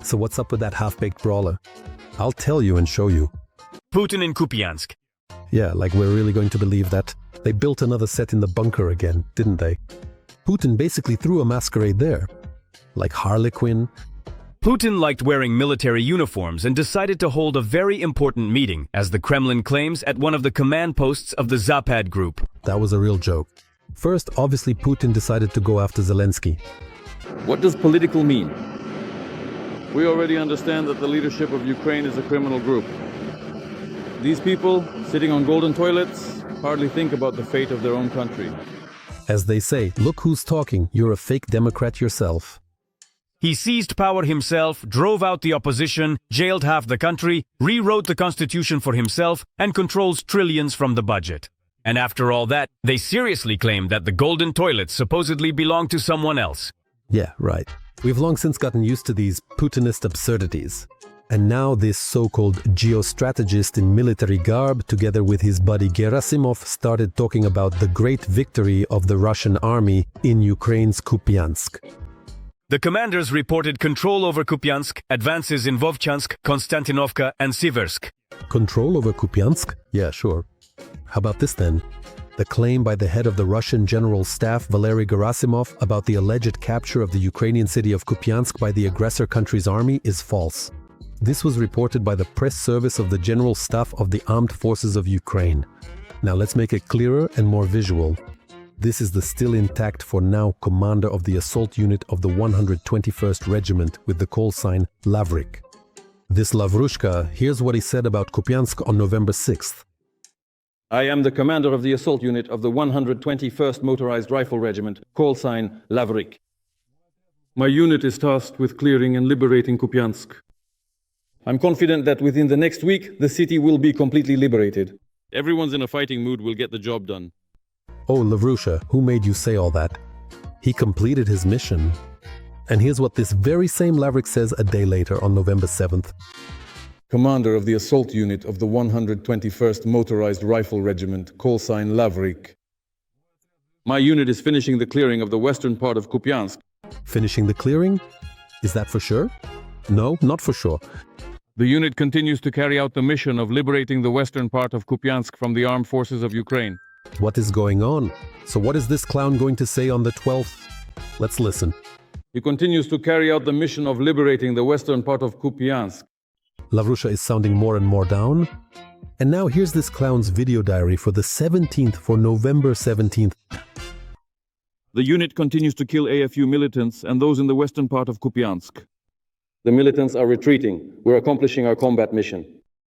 So what's up with that half-baked brawler? I'll tell you and show you. Putin in Kupiansk. Yeah, like we're really going to believe that? They built another set in the bunker again, didn't they? Putin basically threw a masquerade there. Like Harlequin. Putin liked wearing military uniforms and decided to hold a very important meeting, as the Kremlin claims, at one of the command posts of the Zapad group. That was a real joke. First, obviously Putin decided to go after Zelensky. What does political mean? We already understand that the leadership of Ukraine is a criminal group. These people, sitting on golden toilets, hardly think about the fate of their own country. As they say, look who's talking, you're a fake Democrat yourself. He seized power himself, drove out the opposition, jailed half the country, rewrote the constitution for himself, and controls trillions from the budget. And after all that, they seriously claim that the golden toilets supposedly belong to someone else. Yeah, right. We've long since gotten used to these Putinist absurdities. And now this so-called geostrategist in military garb, together with his buddy Gerasimov, started talking about the great victory of the Russian army in Ukraine's Kupiansk. The commanders reported control over Kupiansk, advances in Vovchansk, Konstantinovka, and Siversk. Control over Kupiansk? Yeah, sure. How about this then? The claim by the head of the Russian General Staff, Valery Gerasimov, about the alleged capture of the Ukrainian city of Kupiansk by the aggressor country's army is false. This was reported by the press service of the General Staff of the Armed Forces of Ukraine. Now let's make it clearer and more visual. This is the still intact for now commander of the assault unit of the 121st Regiment with the call sign Lavrik. This Lavrushka, here's what he said about Kupiansk on November 6th. I am the commander of the assault unit of the 121st Motorized Rifle Regiment, call sign Lavrik. My unit is tasked with clearing and liberating Kupiansk. I'm confident that within the next week, the city will be completely liberated. Everyone's in a fighting mood will get the job done. Oh, Lavrusha, who made you say all that? He completed his mission. And here's what this very same Lavrik says a day later on November 7th. Commander of the assault unit of the 121st Motorized Rifle Regiment, call sign Lavrik. My unit is finishing the clearing of the western part of Kupiansk. Finishing the clearing? Is that for sure? No, not for sure. The unit continues to carry out the mission of liberating the western part of Kupiansk from the armed forces of Ukraine. What is going on? So what is this clown going to say on the 12th? Let's listen. He continues to carry out the mission of liberating the western part of Kupiansk. Lavrusha is sounding more and more down. And now here's this clown's video diary for the 17th, for November 17th. The unit continues to kill AFU militants and those in the western part of Kupiansk. The militants are retreating. We're accomplishing our combat mission.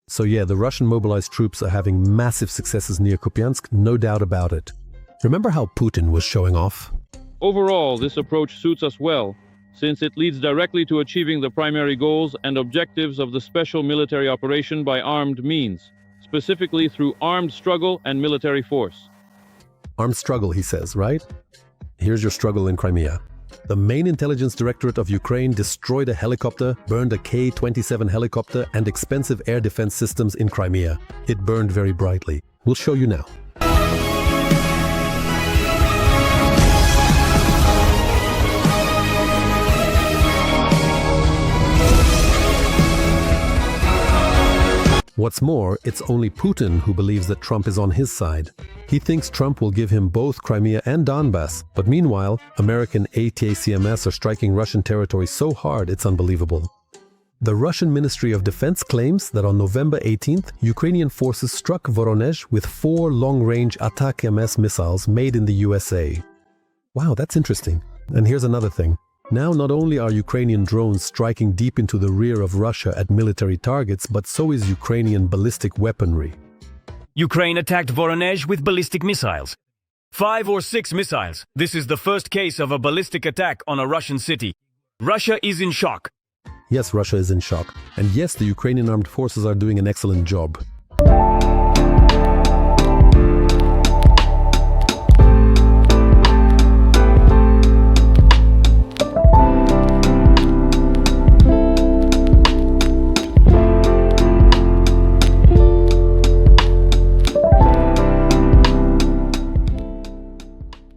So yeah, the Russian mobilized troops are having massive successes near Kupiansk, no doubt about it. Remember how Putin was showing off? Overall, this approach suits us well, since it leads directly to achieving the primary goals and objectives of the special military operation by armed means, specifically through armed struggle and military force. Armed struggle, he says, right? Here's your struggle in Crimea. The main intelligence directorate of Ukraine destroyed a helicopter, burned a K-27 helicopter and expensive air defense systems in Crimea. It burned very brightly. We'll show you now. What's more, it's only Putin who believes that Trump is on his side. He thinks Trump will give him both Crimea and Donbass, but meanwhile, American ATACMS are striking Russian territory so hard it's unbelievable. The Russian Ministry of Defense claims that on November 18th, Ukrainian forces struck Voronezh with 4 long-range ATACMS missiles made in the USA. Wow, that's interesting. And here's another thing. Now not only are Ukrainian drones striking deep into the rear of Russia at military targets, but so is Ukrainian ballistic weaponry. Ukraine attacked Voronezh with ballistic missiles. 5 or 6 missiles. This is the first case of a ballistic attack on a Russian city. Russia is in shock. Yes, Russia is in shock. And yes, the Ukrainian armed forces are doing an excellent job.